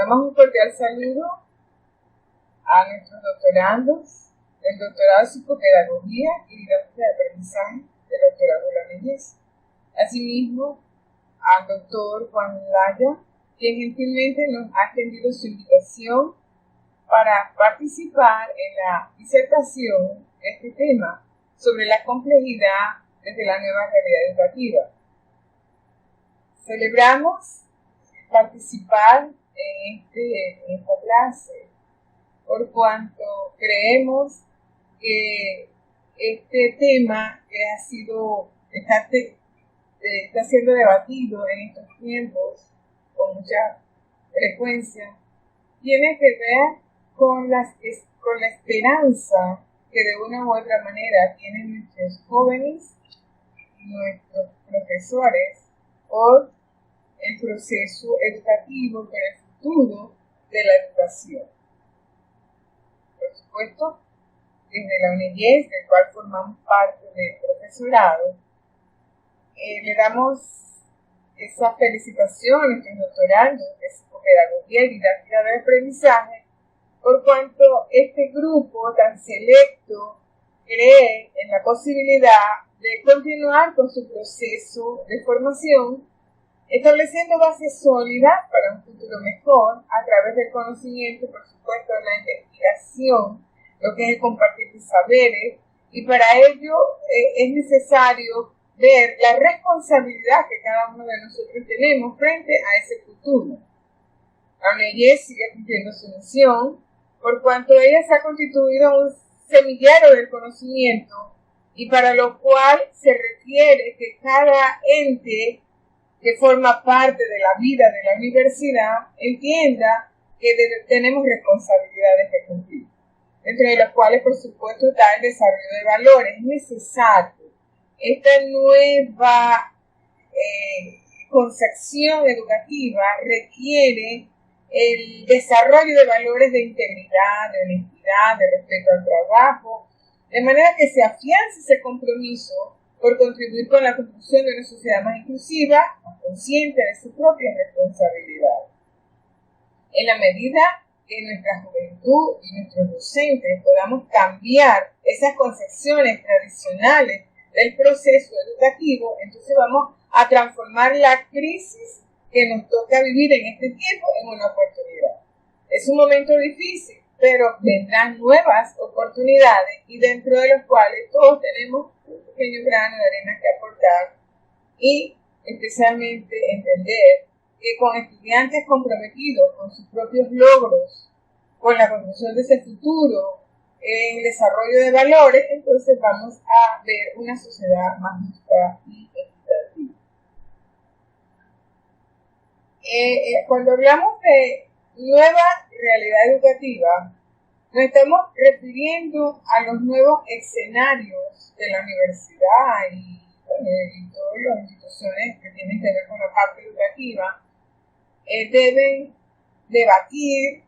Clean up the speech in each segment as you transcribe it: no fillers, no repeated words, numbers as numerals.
Damos un cordial saludo a nuestros doctorandos del doctorado en psicopedagogía y didáctica de aprendizaje del doctorado de la niñez. Asimismo, al doctor Juan Laya, quien gentilmente nos ha extendido su invitación para participar en la disertación de este tema sobre la complejidad desde la nueva realidad educativa. Celebramos participar en esta clase por cuanto creemos que este tema que está siendo debatido en estos tiempos con mucha frecuencia tiene que ver con la esperanza que de una u otra manera tienen nuestros jóvenes y nuestros profesores por el proceso educativo, por el futuro de la educación. Por supuesto, desde la UNIES, del cual formamos parte del profesorado, le damos esa felicitación a nuestros doctorandos de psicopedagogía y didáctica de aprendizaje, por cuanto este grupo tan selecto cree en la posibilidad de continuar con su proceso de formación, estableciendo bases sólidas para un futuro mejor a través del conocimiento, por supuesto, la investigación, lo que es el compartir de saberes, y para ello es necesario ver la responsabilidad que cada uno de nosotros tenemos frente a ese futuro. La UNIES sigue cumpliendo su misión, por cuanto ella se ha constituido un semillero del conocimiento, y para lo cual se requiere que cada ente que forma parte de la vida de la universidad entienda que tenemos responsabilidades que cumplir, entre las cuales, por supuesto, está el desarrollo de valores. Es necesario esta nueva concepción educativa requiere el desarrollo de valores de integridad, de honestidad, de respeto al trabajo, de manera que se afiance ese compromiso por contribuir con la construcción de una sociedad más inclusiva, más consciente de su propia responsabilidad. En la medida que nuestra juventud y nuestros docentes podamos cambiar esas concepciones tradicionales del proceso educativo, entonces vamos a transformar la crisis que nos toca vivir en este tiempo en una oportunidad. Es un momento difícil, pero vendrán nuevas oportunidades y dentro de los cuales todos tenemos un pequeño grano de arena que aportar y especialmente entender que con estudiantes comprometidos con sus propios logros, con la construcción de ese futuro, en el desarrollo de valores, entonces vamos a ver una sociedad más justa y equitativa. Cuando hablamos de nueva realidad educativa, nos estamos refiriendo a los nuevos escenarios de la universidad y todas las instituciones que tienen que ver con la parte educativa, deben debatir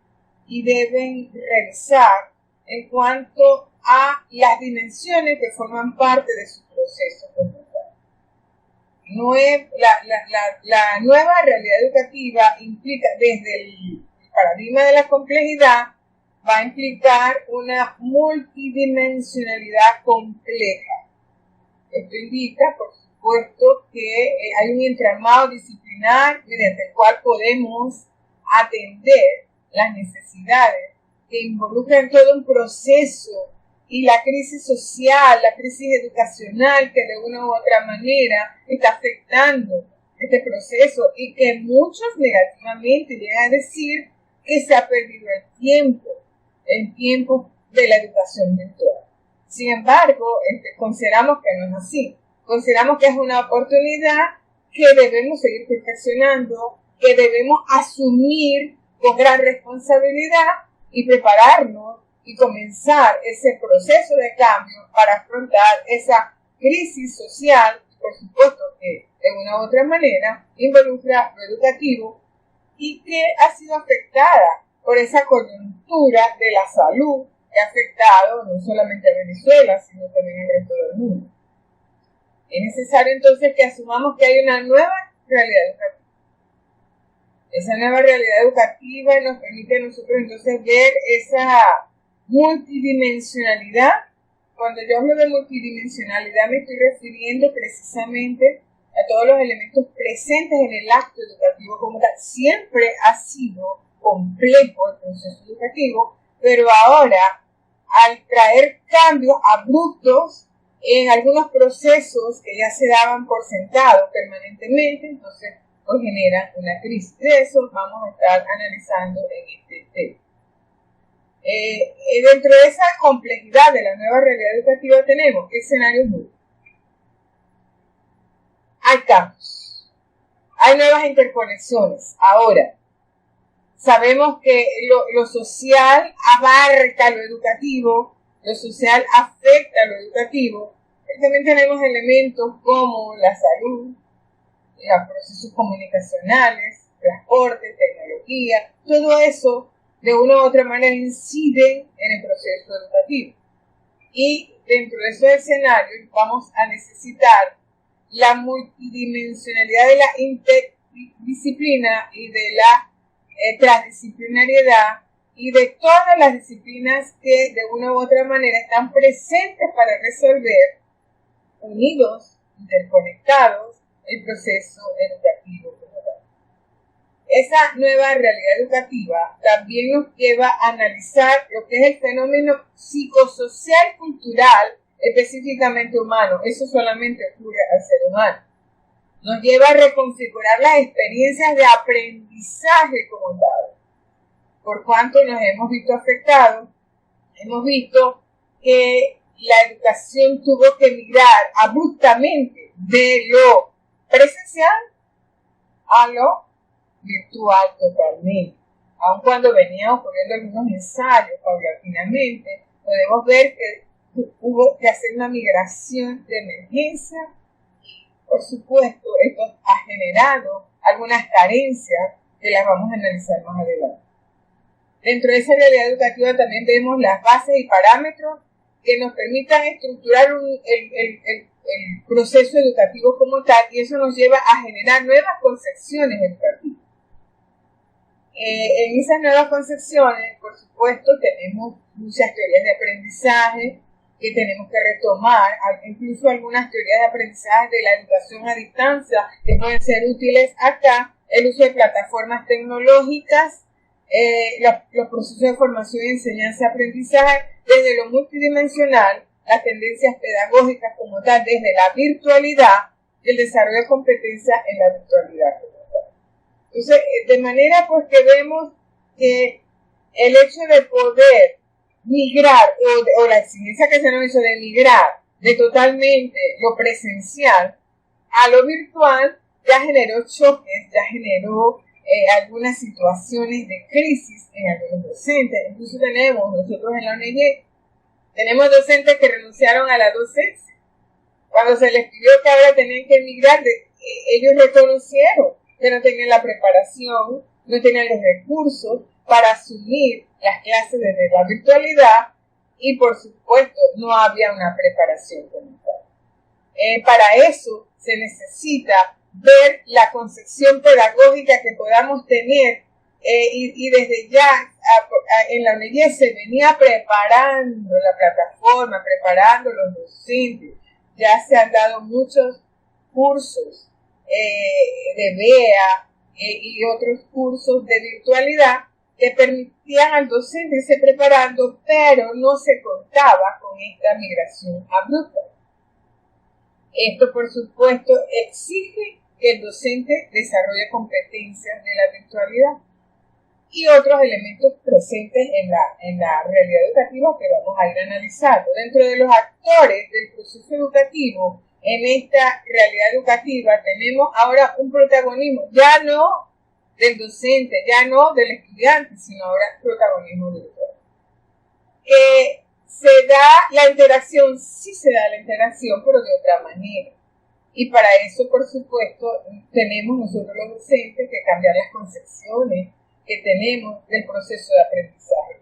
y deben revisar en cuanto a las dimensiones que forman parte de su proceso conductual. La nueva realidad educativa implica, desde el paradigma de la complejidad, va a implicar una multidimensionalidad compleja. Esto indica, por supuesto, que hay un entramado disciplinar mediante el cual podemos atender las necesidades que involucran todo un proceso y la crisis social, la crisis educacional que de una u otra manera está afectando este proceso y que muchos negativamente llegan a decir que se ha perdido el tiempo de la educación virtual. Sin embargo, consideramos que no es así. Consideramos que es una oportunidad que debemos seguir perfeccionando, que debemos asumir con gran responsabilidad y prepararnos y comenzar ese proceso de cambio para afrontar esa crisis social, por supuesto que de una u otra manera involucra lo educativo y que ha sido afectada por esa coyuntura de la salud que ha afectado no solamente a Venezuela, sino también al resto del mundo. Es necesario entonces que asumamos que hay una nueva realidad educativa. Esa nueva realidad educativa nos permite a nosotros entonces ver esa multidimensionalidad. Cuando yo hablo de multidimensionalidad me estoy refiriendo precisamente a todos los elementos presentes en el acto educativo como tal. Siempre ha sido complejo el proceso educativo, pero ahora, al traer cambios abruptos en algunos procesos que ya se daban por sentado permanentemente, entonces pues genera una crisis. De eso vamos a estar analizando en este tema. Dentro de esa complejidad de la nueva realidad educativa tenemos escenarios nuevos. Hay cambios, hay nuevas interconexiones. Ahora, sabemos que lo social abarca lo educativo, lo social afecta a lo educativo, pero también tenemos elementos como la salud, los procesos comunicacionales, transporte, tecnología, todo eso de una u otra manera incide en el proceso educativo. Y dentro de esos escenarios vamos a necesitar la multidimensionalidad de la interdisciplina y de la transdisciplinariedad y de todas las disciplinas que de una u otra manera están presentes para resolver, unidos, interconectados, el proceso educativo. Esa nueva realidad educativa también nos lleva a analizar lo que es el fenómeno psicosocial cultural, específicamente humano. Eso solamente ocurre al ser humano. Nos lleva a reconfigurar las experiencias de aprendizaje como tal. Por cuanto nos hemos visto afectados, hemos visto que la educación tuvo que migrar abruptamente de lo presencial a lo virtual totalmente. Aun cuando venían ocurriendo algunos ensayos paulatinamente, podemos ver que hubo que hacer una migración de emergencia. Por supuesto, esto ha generado algunas carencias que las vamos a analizar más adelante. Dentro de esa realidad educativa también vemos las bases y parámetros que nos permitan estructurar el proceso educativo como tal, y eso nos lleva a generar nuevas concepciones educativas. En esas nuevas concepciones, por supuesto, tenemos muchas teorías de aprendizaje que tenemos que retomar, incluso algunas teorías de aprendizaje de la educación a distancia que pueden ser útiles acá, el uso de plataformas tecnológicas, los procesos de formación y enseñanza-aprendizaje desde lo multidimensional, las tendencias pedagógicas como tal desde la virtualidad y el desarrollo de competencias en la virtualidad. Entonces, de manera pues que vemos que el hecho de poder migrar, o la exigencia que se nos hizo de migrar de totalmente lo presencial a lo virtual, ya generó choques, ya generó algunas situaciones de crisis en algunos docentes. Incluso tenemos nosotros en la ONG, tenemos docentes que renunciaron a la docencia. Cuando se les pidió que ahora tenían que migrar, ellos reconocieron que no tenían la preparación, no tenían los recursos para asumir las clases desde la virtualidad y por supuesto no había una preparación como tal. Para eso se necesita ver la concepción pedagógica que podamos tener y desde ya en la ONG se venía preparando la plataforma, preparando los docentes. Ya se han dado muchos cursos de BEA y otros cursos de virtualidad que permitían al docente irse preparando, pero no se contaba con esta migración abrupta. Esto, por supuesto, exige que el docente desarrolle competencias de la virtualidad y otros elementos presentes en la realidad educativa que vamos a ir analizando. Dentro de los actores del proceso educativo, en esta realidad educativa tenemos ahora un protagonismo, ya no del docente, ya no del estudiante, sino ahora protagonismo virtual. Se da la interacción, sí se da la interacción, pero de otra manera. Y para eso, por supuesto, tenemos nosotros los docentes que cambiar las concepciones que tenemos del proceso de aprendizaje.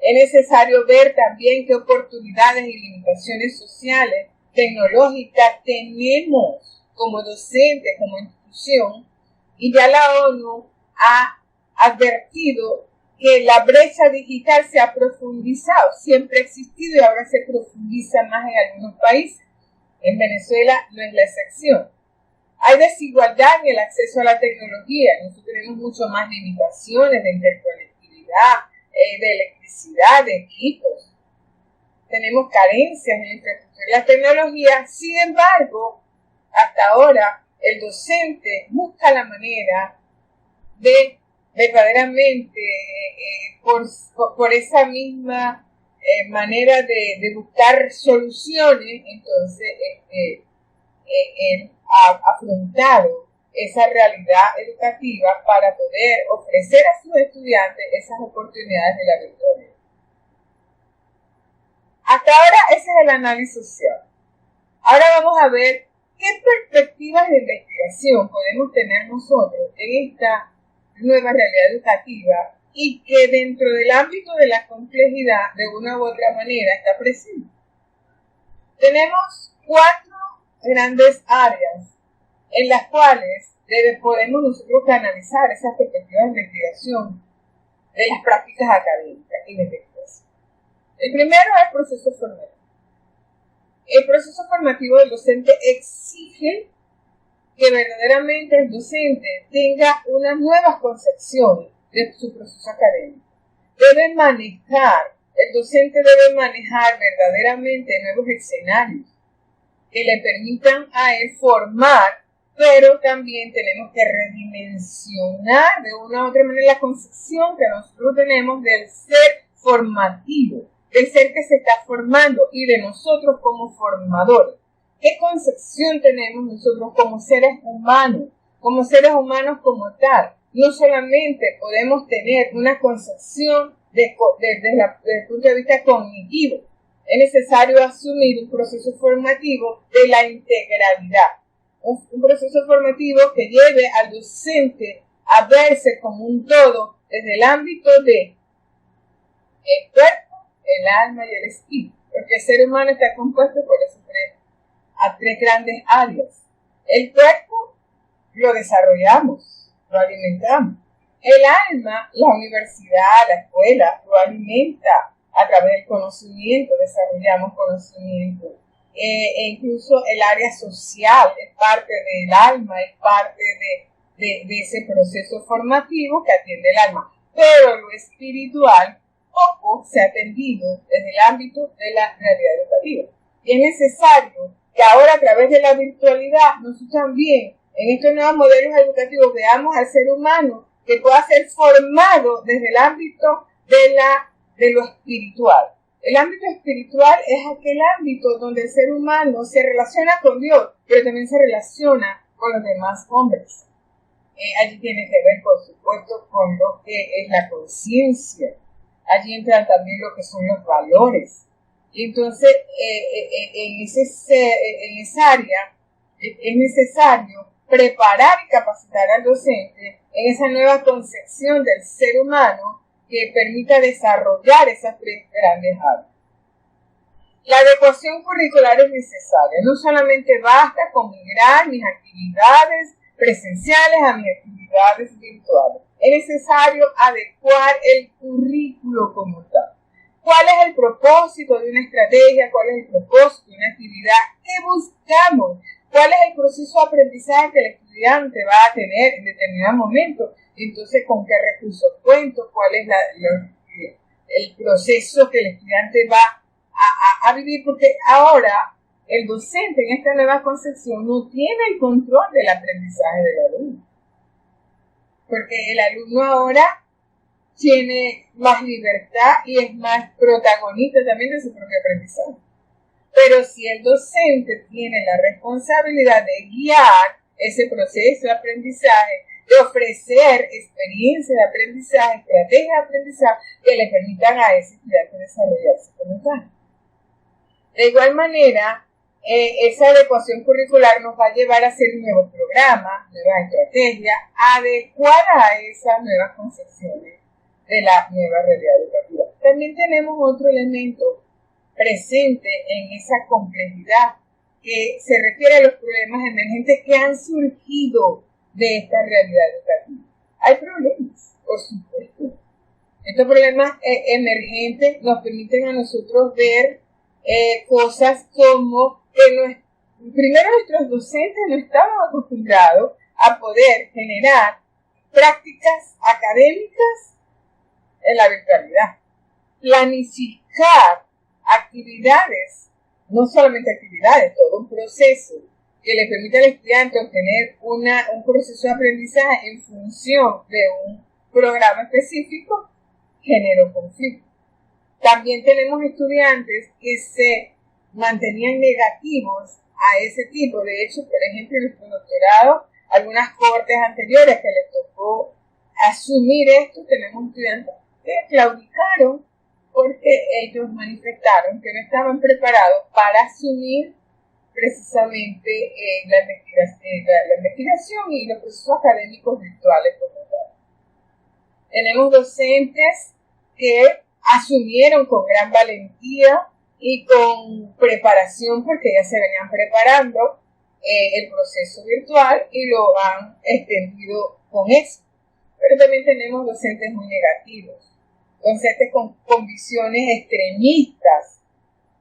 Es necesario ver también qué oportunidades y limitaciones sociales, tecnológicas tenemos como docentes, como institución, Y ya la ONU ha advertido que la brecha digital se ha profundizado, siempre ha existido y ahora se profundiza más en algunos países. En Venezuela no es la excepción. Hay desigualdad en el acceso a la tecnología. Nosotros tenemos mucho más limitaciones de interconectividad, de electricidad, de equipos. Tenemos carencias en la infraestructura de la tecnología. Sin embargo, hasta ahora, el docente busca la manera de verdaderamente, por esa misma manera de buscar soluciones, entonces ha afrontado esa realidad educativa para poder ofrecer a sus estudiantes esas oportunidades de la victoria. Hasta ahora ese es el análisis social. Ahora vamos a ver qué perspectivas de investigación podemos tener nosotros en esta nueva realidad educativa y que dentro del ámbito de la complejidad de una u otra manera está presente. Tenemos 4 grandes áreas en las cuales podemos nosotros canalizar esas perspectivas de investigación de las prácticas académicas y de investigación. El primero es el proceso formativo. El proceso formativo del docente exige que verdaderamente el docente tenga unas nuevas concepciones de su proceso académico. El docente debe manejar verdaderamente nuevos escenarios que le permitan a él formar, pero también tenemos que redimensionar de una u otra manera la concepción que nosotros tenemos del ser formativo, del ser que se está formando y de nosotros como formadores. ¿Qué concepción tenemos nosotros como seres humanos como tal? No solamente podemos tener una concepción desde el punto de vista cognitivo, es necesario asumir un proceso formativo de la integralidad, un proceso formativo que lleve al docente a verse como un todo desde el ámbito de el cuerpo, el alma y el espíritu, porque el ser humano está compuesto por esos tres grandes áreas. El cuerpo lo desarrollamos, lo alimentamos. El alma, la universidad, la escuela, lo alimenta a través del conocimiento, desarrollamos conocimiento. E incluso el área social es parte del alma, es parte de ese proceso formativo que atiende el alma. Pero lo espiritual poco se ha atendido desde el ámbito de la realidad educativa. Y es necesario que ahora a través de la virtualidad nosotros también en estos nuevos modelos educativos veamos al ser humano que pueda ser formado desde el ámbito de lo espiritual. El ámbito espiritual es aquel ámbito donde el ser humano se relaciona con Dios, pero también se relaciona con los demás hombres. Allí tiene que ver, por supuesto, con lo que es la conciencia. Allí entran también lo que son los valores. Y entonces, en esa área es necesario preparar y capacitar al docente en esa nueva concepción del ser humano que permita desarrollar esas tres grandes áreas. La adecuación curricular es necesaria. No solamente basta con migrar mis actividades presenciales a mis actividades virtuales. Es necesario adecuar el currículo como tal. ¿Cuál es el propósito de una estrategia? ¿Cuál es el propósito de una actividad? ¿Qué buscamos? ¿Cuál es el proceso de aprendizaje que el estudiante va a tener en determinado momento? Entonces, ¿con qué recursos cuento? ¿Cuál es el proceso que el estudiante va a vivir? Porque ahora el docente en esta nueva concepción no tiene el control del aprendizaje del alumno. Porque el alumno ahora tiene más libertad y es más protagonista también de su propio aprendizaje. Pero si el docente tiene la responsabilidad de guiar ese proceso de aprendizaje, de ofrecer experiencias de aprendizaje, estrategias de aprendizaje que le permitan a ese estudiante desarrollarse como tal. De igual manera, esa adecuación curricular nos va a llevar a hacer nuevos programas, nuevas estrategias, adecuadas a esas nuevas concepciones de la nueva realidad educativa. También tenemos otro elemento presente en esa complejidad que se refiere a los problemas emergentes que han surgido de esta realidad educativa. Hay problemas, por supuesto. Estos problemas emergentes nos permiten a nosotros ver cosas como que primero nuestros docentes no estaban acostumbrados a poder generar prácticas académicas en la virtualidad. Planificar actividades, no solamente actividades, todo un proceso que le permite al estudiante obtener un proceso de aprendizaje en función de un programa específico, generó conflicto. También tenemos estudiantes que se mantenían negativos a ese tipo. De hecho, por ejemplo, en nuestro doctorado, algunas cohortes anteriores que les tocó asumir esto, tenemos estudiantes que claudicaron porque ellos manifestaron que no estaban preparados para asumir precisamente la investigación y los procesos académicos virtuales como tal. Tenemos docentes que asumieron con gran valentía y con preparación, porque ya se venían preparando el proceso virtual y lo han extendido con eso. Pero también tenemos docentes muy negativos, docentes con visiones extremistas,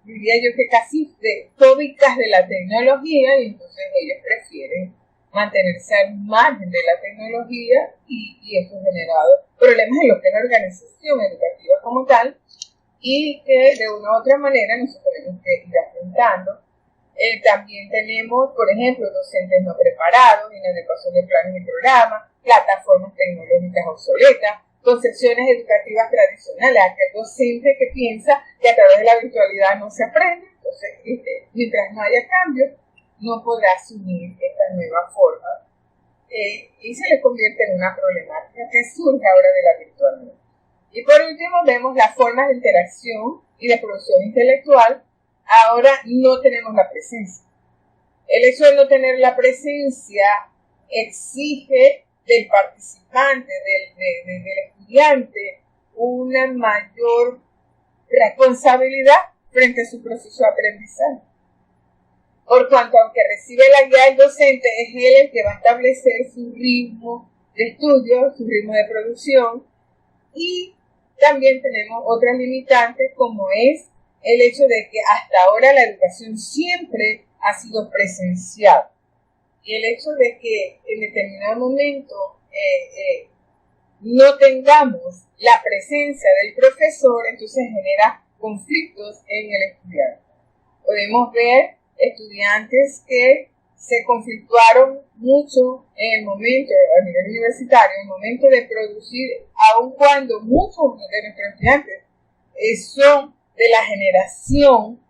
diría yo que casi fóbicas de la tecnología, y entonces ellos prefieren mantenerse al margen de la tecnología y esto ha generado problemas en lo que es la organización educativa como tal y que de una u otra manera nosotros tenemos que ir afrontando. También tenemos, por ejemplo, docentes no preparados, inadecuación de planes y programas, plataformas tecnológicas obsoletas, concepciones educativas tradicionales, aquel docente que piensa que a través de la virtualidad no se aprende, entonces mientras no haya cambio, no podrá asumir esta nueva forma y se le convierte en una problemática que surge ahora de la virtualidad. Y por último vemos las formas de interacción y de producción intelectual. Ahora no tenemos la presencia. El hecho de no tener la presencia exige del participante, del estudiante, una mayor responsabilidad frente a su proceso de aprendizaje. Por cuanto, aunque recibe la guía del docente, es él el que va a establecer su ritmo de estudio, su ritmo de producción, y también tenemos otras limitantes como es el hecho de que hasta ahora la educación siempre ha sido presencial. Y el hecho de que en determinado momento no tengamos la presencia del profesor, entonces genera conflictos en el estudiante. Podemos ver estudiantes que se conflictuaron mucho en el momento, a nivel universitario, en el momento de producir, aun cuando muchos de nuestros estudiantes son de la generación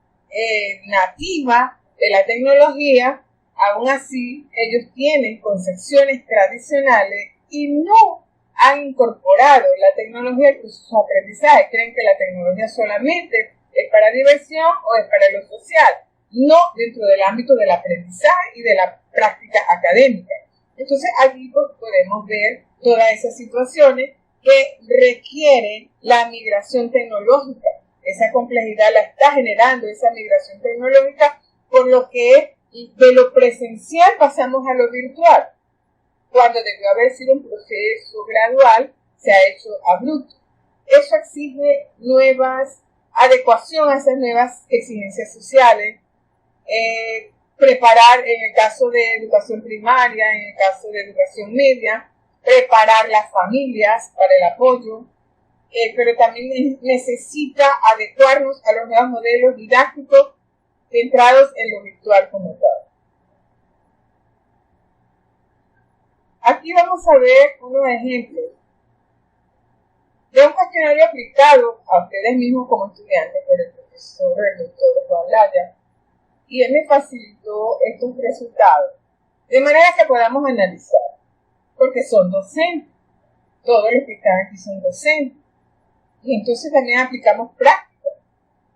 nativa de la tecnología, aún así ellos tienen concepciones tradicionales y no han incorporado la tecnología en sus aprendizajes. Creen que la tecnología solamente es para diversión o es para lo social, no dentro del ámbito del aprendizaje y de la práctica académica. Entonces aquí podemos ver todas esas situaciones que requieren la migración tecnológica. Esa complejidad la está generando esa migración tecnológica, por lo que de lo presencial pasamos a lo virtual. Cuando debió haber sido un proceso gradual, se ha hecho abrupto. Eso exige nuevas adecuación a esas nuevas exigencias sociales, preparar en el caso de educación primaria, en el caso de educación media, preparar las familias para el apoyo, pero también necesita adecuarnos a los nuevos modelos didácticos centrados en lo virtual como tal. Aquí vamos a ver unos ejemplos de un cuestionario aplicado a ustedes mismos como estudiantes por el profesor, el doctor Juan Laya, y él me facilitó estos resultados, de manera que podamos analizar, porque son docentes, todos los que están aquí son docentes, y entonces también aplicamos prácticas.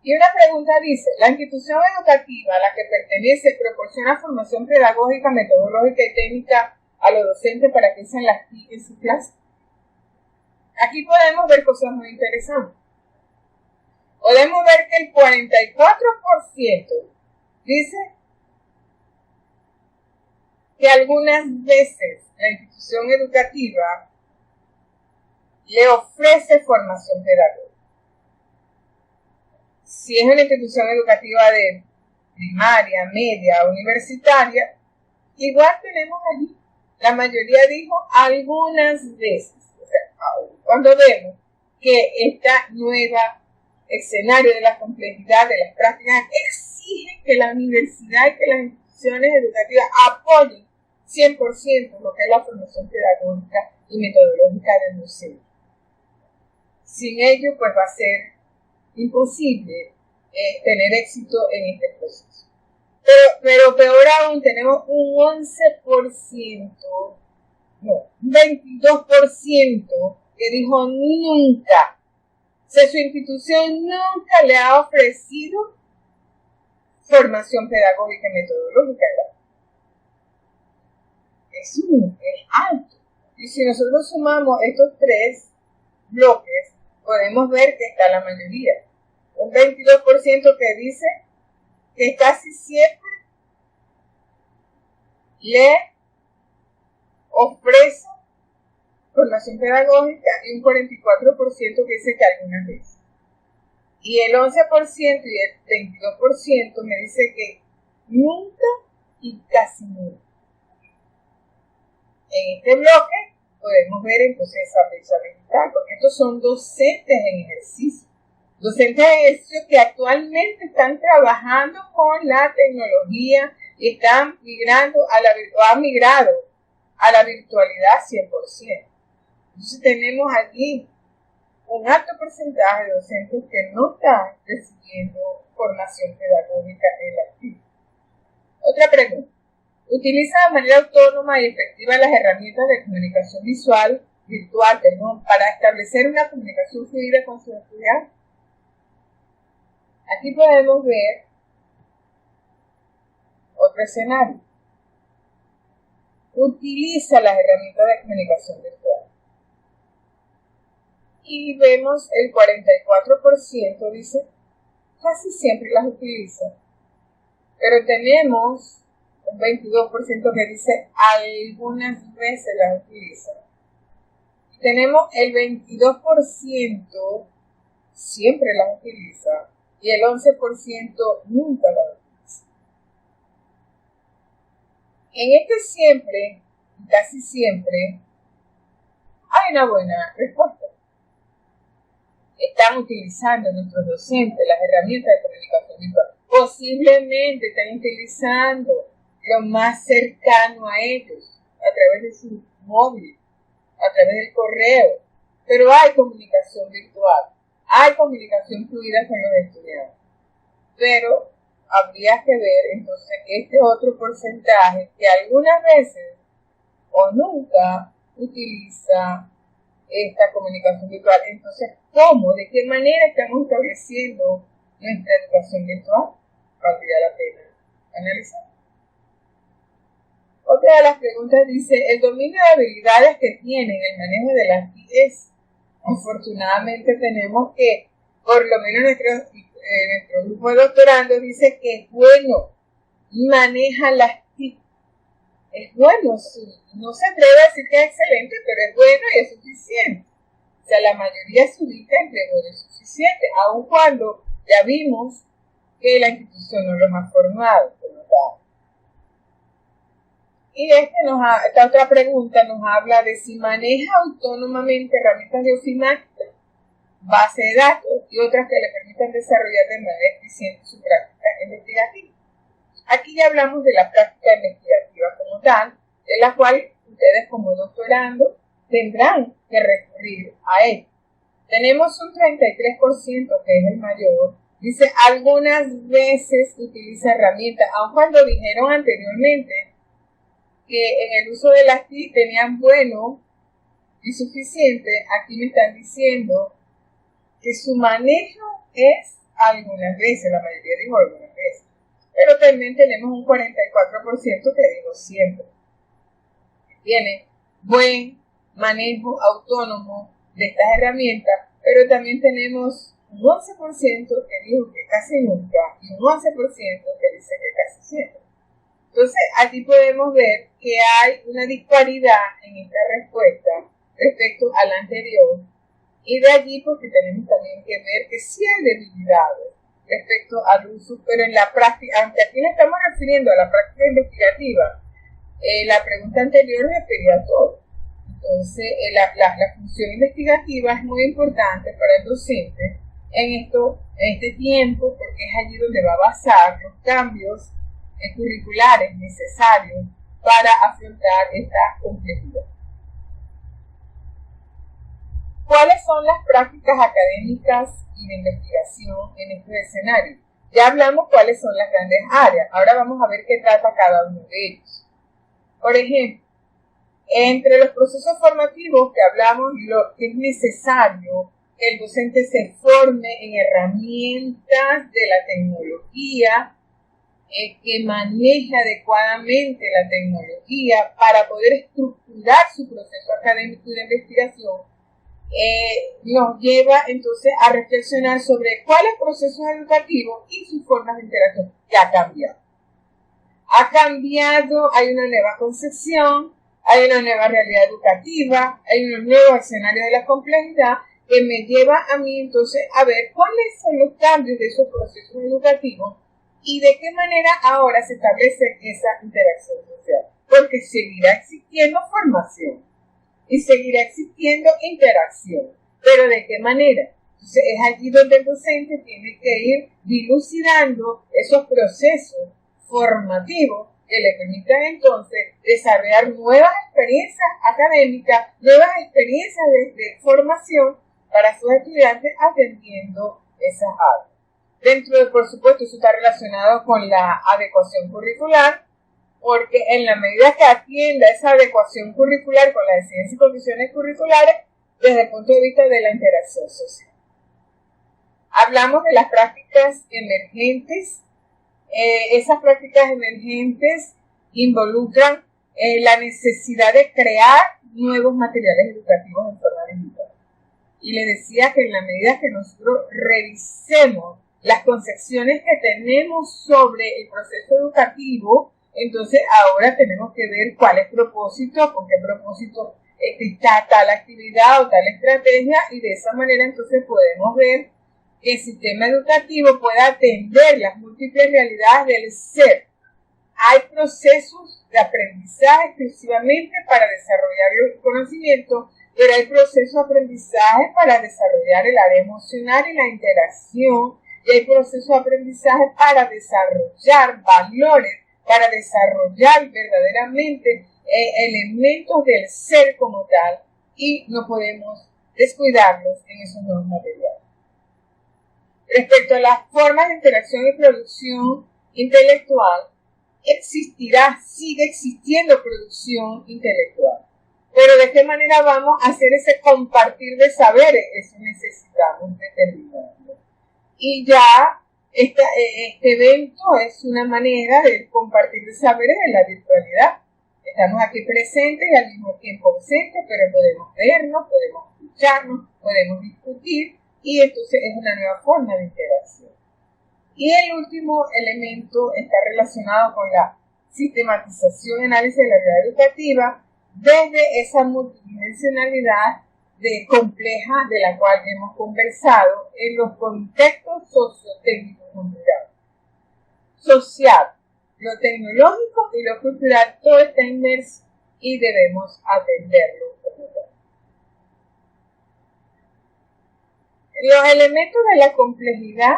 Y una pregunta dice, ¿la institución educativa a la que pertenece proporciona formación pedagógica, metodológica y técnica a los docentes para que usen las TIC en su clase? Aquí podemos ver cosas muy interesantes. Podemos ver que el 44% dice que algunas veces la institución educativa le ofrece formación pedagógica. Si es una institución educativa de primaria, media, universitaria, igual tenemos allí. La mayoría dijo algunas veces. O sea, cuando vemos que esta nueva escenario de la complejidad de las prácticas exige que la universidad y que las instituciones educativas apoyen 100% lo que es la formación pedagógica y metodológica del museo. Sin ello, pues va a ser imposible tener éxito en este proceso. Pero peor aún, tenemos un 11%, no, un 22% que dijo nunca. O sea, su institución nunca le ha ofrecido formación pedagógica y metodológica. Es alto. Y si nosotros sumamos estos tres bloques, podemos ver que está la mayoría. Un 22% que dice que casi siempre le ofrece formación pedagógica y un 44% que dice que algunas veces. Y el 11% y el 22% me dice que nunca y casi nunca. En este bloque podemos ver entonces esa brecha digital, porque estos son docentes en ejercicio. Docentes en ejercicio que actualmente están trabajando con la tecnología y están migrando han migrado a la virtualidad 100%. Entonces tenemos allí un alto porcentaje de docentes que no están recibiendo formación pedagógica en la actividad. Otra pregunta. ¿Utiliza de manera autónoma y efectiva las herramientas de comunicación virtual, para establecer una comunicación fluida con sus estudiantes? Aquí podemos ver otro escenario. Utiliza las herramientas de comunicación virtual. Y vemos el 44% dice, casi siempre las utiliza. Pero tenemos un 22% que dice, algunas veces las utiliza. Y tenemos el 22% siempre las utiliza. Y el 11% nunca las utiliza. En este siempre, y casi siempre, hay una buena respuesta. Están utilizando nuestros docentes las herramientas de comunicación virtual. Posiblemente están utilizando lo más cercano a ellos, a través de su móvil, a través del correo. Pero hay comunicación virtual, hay comunicación fluida con los estudiantes. Pero habría que ver entonces este otro porcentaje que algunas veces o nunca utiliza esta comunicación virtual. Entonces, ¿cómo? ¿De qué manera estamos estableciendo nuestra educación virtual? Valdría la pena analizar. Otra de las preguntas dice, el dominio de habilidades que tienen el manejo de las TICs. Afortunadamente tenemos que, por lo menos nuestro grupo de doctorandos dice que es bueno, maneja las TIC. Es bueno, no se atreve a decir que es excelente, pero es bueno y es suficiente. O sea, la mayoría se ubica entre bueno y suficiente, aun cuando ya vimos que la institución no los ha formado. Y esta otra pregunta nos habla de si maneja autónomamente herramientas de ofimática, base de datos y otras que le permitan desarrollar de manera eficiente su práctica investigativa. Aquí ya hablamos de la práctica investigativa como tal, de la cual ustedes como doctorando tendrán que recurrir a ella. Tenemos un 33% que es el mayor. Dice, algunas veces utiliza herramientas, aun cuando dijeron anteriormente que en el uso de las TIC tenían bueno y suficiente, aquí me están diciendo que su manejo es algunas veces, la mayoría dijo algunas veces, pero también tenemos un 44% que dijo siempre. Tiene buen manejo autónomo de estas herramientas, pero también tenemos un 11% que dijo que casi nunca y un 11% que dice que casi siempre. Entonces, aquí podemos ver que hay una disparidad en esta respuesta respecto a la anterior, y de allí porque tenemos también que ver que sí hay debilidades respecto al uso, pero en la práctica, aunque aquí le estamos refiriendo a la práctica investigativa, la pregunta anterior refería a todo. Entonces, la función investigativa es muy importante para el docente en este tiempo, porque es allí donde va a basar los cambios curriculares necesarios para afrontar esta complejidad. ¿Cuáles son las prácticas académicas y de investigación en estos escenarios? Ya hablamos cuáles son las grandes áreas, ahora vamos a ver qué trata cada uno de ellos. Por ejemplo, entre los procesos formativos que hablamos, lo que es necesario que el docente se forme en herramientas de la tecnología, que maneje adecuadamente la tecnología para poder estructurar su proceso académico y de investigación, nos lleva entonces a reflexionar sobre cuáles procesos educativos y sus formas de interacción que ha cambiado. Ha cambiado, hay una nueva concepción, hay una nueva realidad educativa, hay unos nuevos escenarios de la complejidad que me lleva a mí entonces a ver cuáles son los cambios de esos procesos educativos y de qué manera ahora se establece esa interacción social. Porque seguirá existiendo formación y seguirá existiendo interacción, pero ¿de qué manera? Entonces es allí donde el docente tiene que ir dilucidando esos procesos formativos que le permitan entonces desarrollar nuevas experiencias académicas, nuevas experiencias de formación para sus estudiantes atendiendo esas áreas. Dentro de, por supuesto, eso está relacionado con la adecuación curricular, porque en la medida que atienda esa adecuación curricular con las exigencias y condiciones curriculares, desde el punto de vista de la interacción social. Hablamos de las prácticas emergentes. Esas prácticas emergentes involucran la necesidad de crear nuevos materiales educativos en forma digital. Y le decía que en la medida que nosotros revisemos las concepciones que tenemos sobre el proceso educativo, entonces ahora tenemos que ver cuál es el propósito, con qué propósito está tal actividad o tal estrategia, y de esa manera entonces podemos ver que el sistema educativo pueda atender las múltiples realidades del ser. Hay procesos de aprendizaje exclusivamente para desarrollar el conocimiento, pero hay procesos de aprendizaje para desarrollar el área emocional y la interacción, y hay procesos de aprendizaje para desarrollar valores, para desarrollar verdaderamente elementos del ser como tal, y no podemos descuidarlos en esos nuevos materiales. Respecto a las formas de interacción y producción intelectual, sigue existiendo producción intelectual. Pero ¿de qué manera vamos a hacer ese compartir de saberes? Eso necesitamos determinarlo. Y ya este evento es una manera de compartir de saberes en la virtualidad. Estamos aquí presentes y al mismo tiempo ausentes, pero podemos vernos, podemos escucharnos, podemos discutir, y entonces es una nueva forma de interacción. Y el último elemento está relacionado con la sistematización y análisis de la realidad educativa desde esa multidimensionalidad compleja de la cual hemos conversado en los contextos sociotécnicos culturales. Social, lo tecnológico y lo cultural, todo está inmerso y debemos atenderlo como tal. Los elementos de la complejidad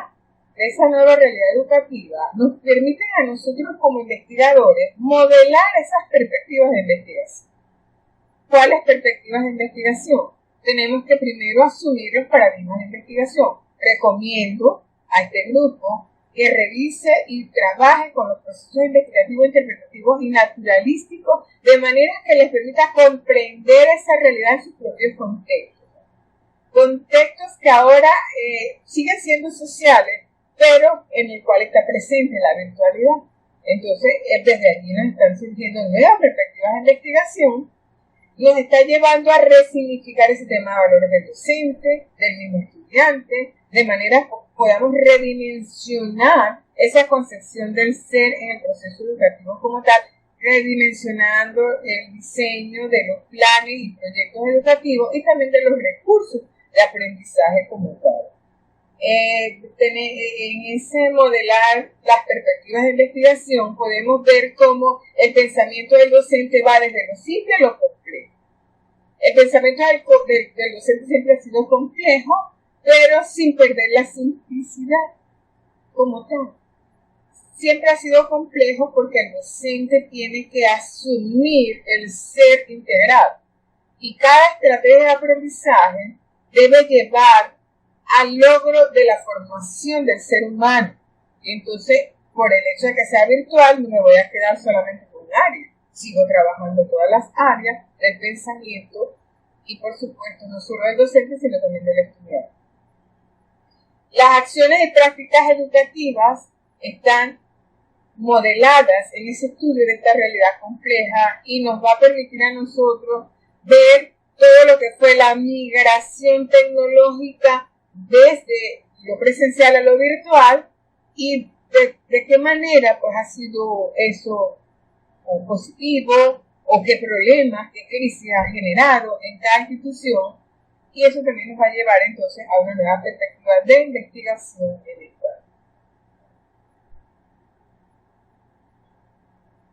de esa nueva realidad educativa nos permiten a nosotros como investigadores modelar esas perspectivas de investigación. ¿Cuáles perspectivas de investigación? Tenemos que primero asumir los paradigmas de investigación. Recomiendo a este grupo que revise y trabaje con los procesos investigativos, interpretativos y naturalísticos de manera que les permita comprender esa realidad en sus propios contextos. Contextos que ahora siguen siendo sociales, pero en el cual está presente la virtualidad. Entonces, desde allí nos están surgiendo nuevas perspectivas de investigación, nos está llevando a resignificar ese tema de valores del docente, del mismo estudiante, de manera que podamos redimensionar esa concepción del ser en el proceso educativo como tal, redimensionando el diseño de los planes y proyectos educativos y también de los recursos de aprendizaje como tal. En ese modelar las perspectivas de investigación podemos ver cómo el pensamiento del docente va desde lo simple a lo complejo. El pensamiento del docente siempre ha sido complejo, pero sin perder la simplicidad como tal. Siempre ha sido complejo porque el docente tiene que asumir el ser integrado y cada estrategia de aprendizaje debe llevar al logro de la formación del ser humano. Entonces, por el hecho de que sea virtual, no me voy a quedar solamente con un área. Sigo trabajando todas las áreas del pensamiento y, por supuesto, no solo del docente, sino también del estudiante. Las acciones y prácticas educativas están modeladas en ese estudio de esta realidad compleja y nos va a permitir a nosotros ver todo lo que fue la migración tecnológica desde lo presencial a lo virtual y de qué manera pues ha sido eso positivo o qué problemas, qué crisis ha generado en cada institución, y eso también nos va a llevar entonces a una nueva perspectiva de investigación virtual.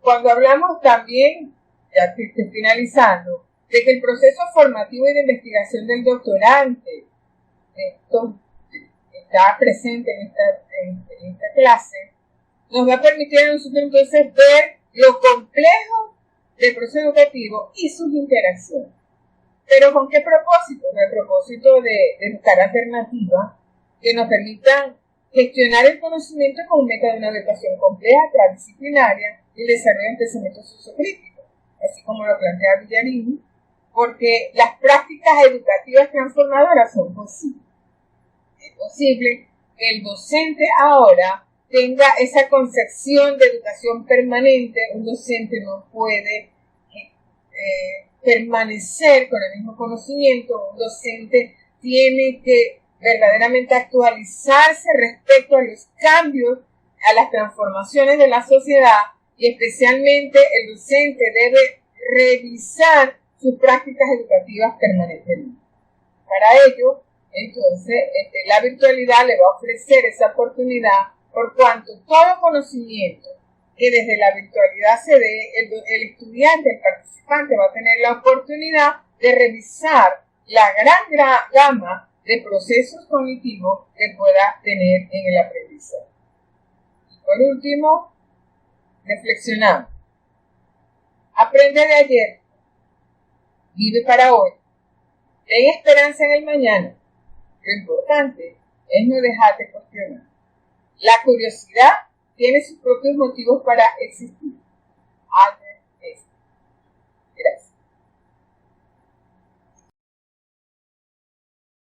Cuando hablamos también, ya estoy finalizando, de que el proceso formativo y de investigación del doctorante esto está presente en esta clase, nos va a permitir a nosotros entonces ver lo complejo del proceso educativo y sus interacciones. ¿Pero con qué propósito? Con el propósito de buscar alternativas que nos permitan gestionar el conocimiento como meta de una educación compleja, transdisciplinaria y el desarrollo del pensamiento sociocrítico, así como lo plantea Villarini, porque las prácticas educativas transformadoras son posibles. Es posible que el docente ahora tenga esa concepción de educación permanente. Un docente no puede permanecer con el mismo conocimiento. Un docente tiene que verdaderamente actualizarse respecto a los cambios, a las transformaciones de la sociedad, y especialmente el docente debe revisar sus prácticas educativas permanentemente. Para ello, entonces, la virtualidad le va a ofrecer esa oportunidad, por cuanto todo conocimiento que desde la virtualidad se dé, el estudiante, el participante va a tener la oportunidad de revisar la gran gama de procesos cognitivos que pueda tener en el aprendizaje. Y por último, reflexionamos. Aprende de ayer, vive para hoy, ten esperanza en el mañana. Lo importante es no dejarte cuestionar. La curiosidad tiene sus propios motivos para existir.